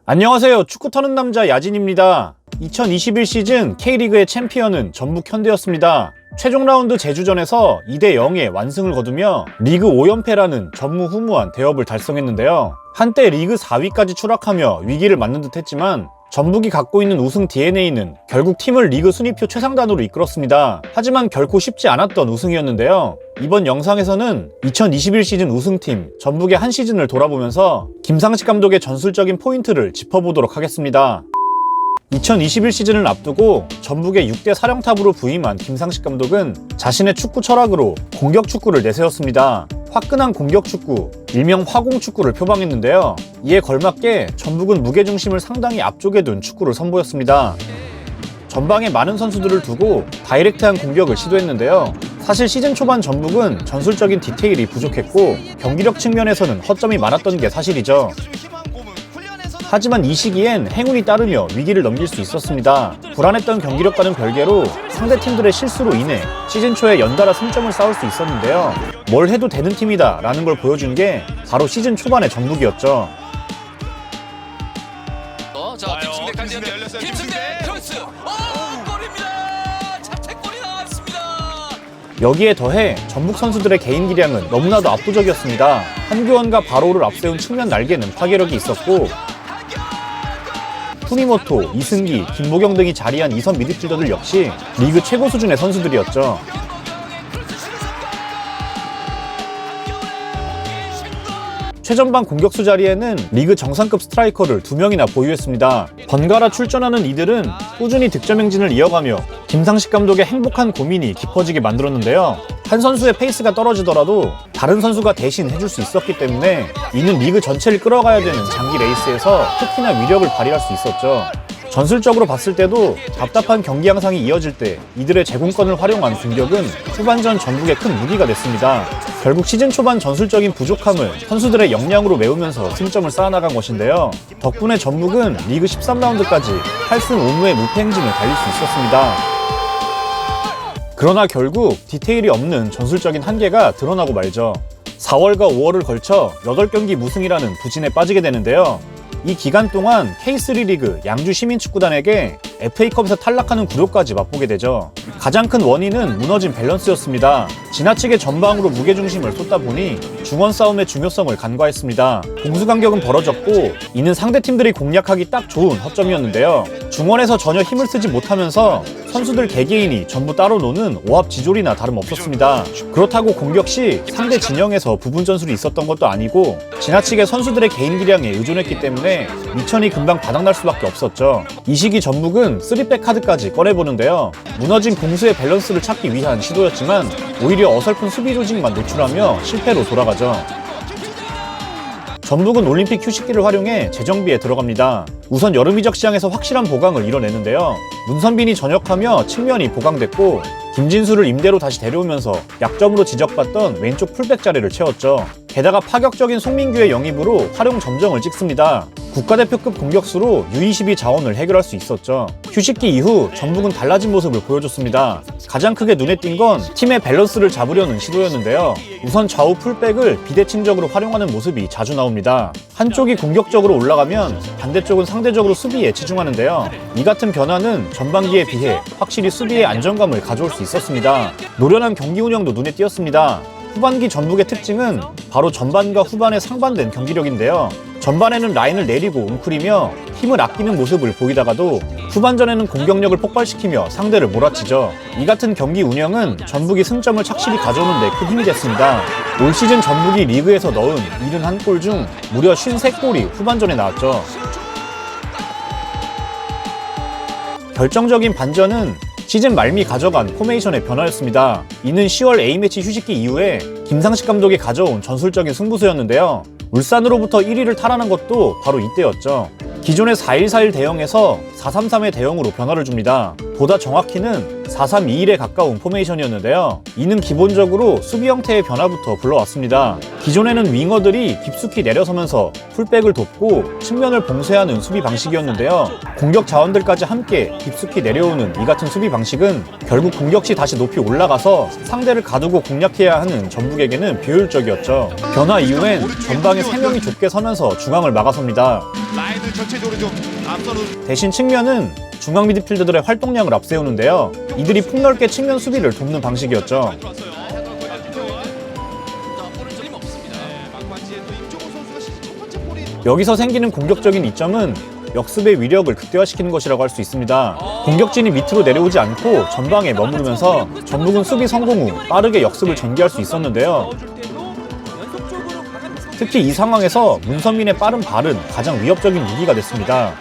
안녕하세요. 축구 터는 남자 야진입니다. 2021 시즌 K리그의 챔피언은 전북 현대였습니다. 최종 라운드 제주전에서 2대0의 완승을 거두며 리그 5연패라는 전무후무한 대업을 달성했는데요. 한때 리그 4위까지 추락하며 위기를 맞는 듯 했지만 전북이 갖고 있는 우승 DNA는 결국 팀을 리그 순위표 최상단으로 이끌었습니다. 하지만 결코 쉽지 않았던 우승이었는데요. 이번 영상에서는 2021 시즌 우승팀 전북의 한 시즌을 돌아보면서 김상식 감독의 전술적인 포인트를 짚어보도록 하겠습니다. 2021 시즌을 앞두고 전북의 6대 사령탑으로 부임한 김상식 감독은 자신의 축구 철학으로 공격 축구를 내세웠습니다. 화끈한 공격 축구, 일명 화공축구를 표방했는데요. 이에 걸맞게 전북은 무게중심을 상당히 앞쪽에 둔 축구를 선보였습니다. 전방에 많은 선수들을 두고 다이렉트한 공격을 시도했는데요. 사실 시즌 초반 전북은 전술적인 디테일이 부족했고 경기력 측면에서는 허점이 많았던 게 사실이죠. 하지만 이 시기엔 행운이 따르며 위기를 넘길 수 있었습니다. 불안했던 경기력과는 별개로 상대팀들의 실수로 인해 시즌 초에 연달아 승점을 쌓을 수 있었는데요. 뭘 해도 되는 팀이다 라는 걸 보여준 게 바로 시즌 초반의 전북이었죠. 자, 김승대 크로스. 골입니다. 자책골이 나왔습니다. 여기에 더해 전북 선수들의 개인 기량은 너무나도 압도적이었습니다. 한규원과 바로를 앞세운 측면 날개는 파괴력이 있었고 푸니모토, 이승기, 김보경 등이 자리한 2선 미드필더들 역시 리그 최고 수준의 선수들이었죠. 최전방 공격수 자리에는 리그 정상급 스트라이커를 2명이나 보유했습니다. 번갈아 출전하는 이들은 꾸준히 득점 행진을 이어가며 김상식 감독의 행복한 고민이 깊어지게 만들었는데요. 한 선수의 페이스가 떨어지더라도 다른 선수가 대신 해줄 수 있었기 때문에 이는 리그 전체를 끌어가야 되는 장기 레이스에서 특히나 위력을 발휘할 수 있었죠. 전술적으로 봤을 때도 답답한 경기 양상이 이어질 때 이들의 제공권을 활용한 공격은 후반전 전북의 큰 무기가 됐습니다. 결국 시즌 초반 전술적인 부족함을 선수들의 역량으로 메우면서 승점을 쌓아나간 것인데요. 덕분에 전북은 리그 13라운드까지 8승 5무의 무패 행진을 달릴 수 있었습니다. 그러나 결국 디테일이 없는 전술적인 한계가 드러나고 말죠. 4월과 5월을 걸쳐 8경기 무승이라는 부진에 빠지게 되는데요. 이 기간 동안 K3 리그 양주 시민축구단에게 FA컵에서 탈락하는 굴욕까지 맛보게 되죠. 가장 큰 원인은 무너진 밸런스였습니다. 지나치게 전방으로 무게중심을 쏟다 보니 중원 싸움의 중요성을 간과했습니다. 공수 간격은 벌어졌고 이는 상대팀들이 공략하기 딱 좋은 허점이었는데요. 중원에서 전혀 힘을 쓰지 못하면서 선수들 개개인이 전부 따로 노는 오합지졸이나 다름없었습니다. 그렇다고 공격 시 상대 진영에서 부분 전술이 있었던 것도 아니고 지나치게 선수들의 개인 기량에 의존했기 때문에 미천이 금방 바닥날 수밖에 없었죠. 이 시기 전북은 3백 카드까지 꺼내보는데요. 무너진 공수의 밸런스를 찾기 위한 시도였지만 오히려 어설픈 수비 조직만 노출하며 실패로 돌아가죠. 전북은 올림픽 휴식기를 활용해 재정비에 들어갑니다. 우선 여름 이적 시장에서 확실한 보강을 이뤄내는데요. 문선빈이 전역하며 측면이 보강됐고 김진수를 임대로 다시 데려오면서 약점으로 지적받던 왼쪽 풀백 자리를 채웠죠. 게다가 파격적인 송민규의 영입으로 활용 점정을 찍습니다. 국가대표급 공격수로 U22 자원을 해결할 수 있었죠. 휴식기 이후 전북은 달라진 모습을 보여줬습니다. 가장 크게 눈에 띈 건 팀의 밸런스를 잡으려는 시도였는데요. 우선 좌우 풀백을 비대칭적으로 활용하는 모습이 자주 나옵니다. 한쪽이 공격적으로 올라가면 반대쪽은 상대적으로 수비에 치중하는데요. 이 같은 변화는 전반기에 비해 확실히 수비의 안정감을 가져올 수 있었습니다. 노련한 경기 운영도 눈에 띄었습니다. 후반기 전북의 특징은 바로 전반과 후반의 상반된 경기력인데요. 전반에는 라인을 내리고 웅크리며 힘을 아끼는 모습을 보이다가도 후반전에는 공격력을 폭발시키며 상대를 몰아치죠. 이 같은 경기 운영은 전북이 승점을 착실히 가져오는 데 큰 힘이 됐습니다. 올 시즌 전북이 리그에서 넣은 71골 중 무려 53골이 후반전에 나왔죠. 결정적인 반전은 시즌 말미 가져간 포메이션의 변화였습니다. 이는 10월 A매치 휴식기 이후에 김상식 감독이 가져온 전술적인 승부수였는데요. 울산으로부터 1위를 탈환한 것도 바로 이때였죠. 기존의 4-1-4-1 대형에서 4-3-3의 대형으로 변화를 줍니다. 보다 정확히는 4-3-2-1에 가까운 포메이션이었는데요. 이는 기본적으로 수비 형태의 변화부터 불러왔습니다. 기존에는 윙어들이 깊숙이 내려서면서 풀백을 돕고 측면을 봉쇄하는 수비 방식이었는데요. 공격 자원들까지 함께 깊숙이 내려오는 이 같은 수비 방식은 결국 공격 시 다시 높이 올라가서 상대를 가두고 공략해야 하는 전북에게는 비효율적이었죠. 변화 이후엔 전방에 3명이 좁게 서면서 중앙을 막아섭니다. 라인을 전체적으로 좀 앞서는 대신 측면은 중앙 미드필더들의 활동량을 앞세우는데요. 이들이 폭넓게 측면 수비를 돕는 방식이었죠. 여기서 생기는 공격적인 이점은 역습의 위력을 극대화시키는 것이라고 할 수 있습니다. 공격진이 밑으로 내려오지 않고 전방에 머무르면서 전북은 수비 성공 후 빠르게 역습을 전개할 수 있었는데요. 특히 이 상황에서 문선민의 빠른 발은 가장 위협적인 무기가 됐습니다.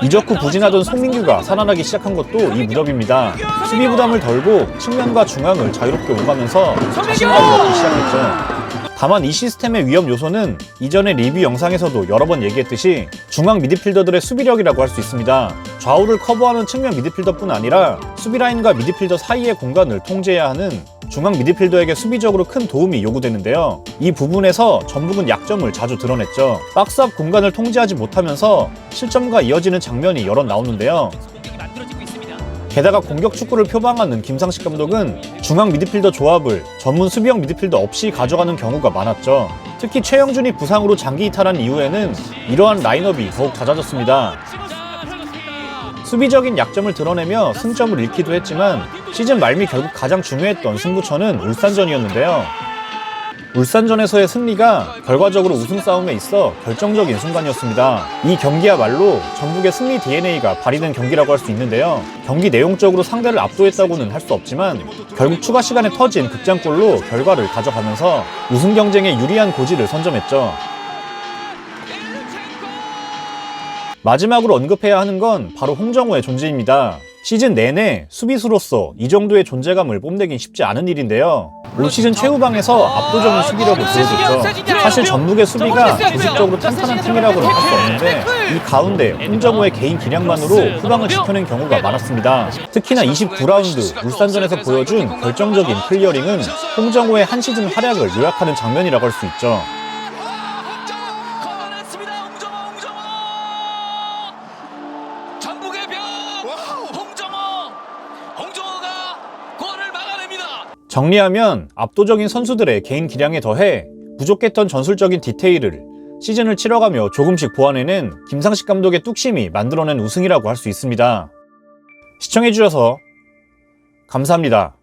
이적 후 부진하던 송민규가 살아나기 시작한 것도 이 무렵입니다. 수비 부담을 덜고 측면과 중앙을 자유롭게 오가면서 자신감을 얻기 시작했죠. 다만 이 시스템의 위험 요소는 이전의 리뷰 영상에서도 여러 번 얘기했듯이 중앙 미드필더들의 수비력이라고 할 수 있습니다. 좌우를 커버하는 측면 미드필더뿐 아니라 수비라인과 미드필더 사이의 공간을 통제해야 하는 중앙 미드필더에게 수비적으로 큰 도움이 요구되는데요. 이 부분에서 전북은 약점을 자주 드러냈죠. 박스 앞 공간을 통제하지 못하면서 실점과 이어지는 장면이 여럿 나오는데요. 게다가 공격 축구를 표방하는 김상식 감독은 중앙 미드필더 조합을 전문 수비형 미드필더 없이 가져가는 경우가 많았죠. 특히 최영준이 부상으로 장기 이탈한 이후에는 이러한 라인업이 더욱 잦아졌습니다. 수비적인 약점을 드러내며 승점을 잃기도 했지만 시즌 말미 결국 가장 중요했던 승부처는 울산전이었는데요. 울산전에서의 승리가 결과적으로 우승 싸움에 있어 결정적인 순간이었습니다. 이 경기야말로 전북의 승리 DNA가 발휘된 경기라고 할 수 있는데요. 경기 내용적으로 상대를 압도했다고는 할 수 없지만 결국 추가 시간에 터진 극장골로 결과를 가져가면서 우승 경쟁에 유리한 고지를 선점했죠. 마지막으로 언급해야 하는 건 바로 홍정호의 존재입니다. 시즌 내내 수비수로서 이 정도의 존재감을 뽐내긴 쉽지 않은 일인데요. 올 시즌 최후방에서 압도적인 수비력을 보여줬죠. 사실 전북의 수비가 조직적으로 탄탄한 팀이라고는 할 수 없는데 이 가운데 홍정호의 개인 기량만으로 후방을 지켜낸 경우가 많았습니다. 특히나 29라운드 울산전에서 보여준 결정적인 클리어링은 홍정호의 한 시즌 활약을 요약하는 장면이라고 할 수 있죠. 정리하면 압도적인 선수들의 개인 기량에 더해 부족했던 전술적인 디테일을 시즌을 치러가며 조금씩 보완해낸 김상식 감독의 뚝심이 만들어낸 우승이라고 할 수 있습니다. 시청해주셔서 감사합니다.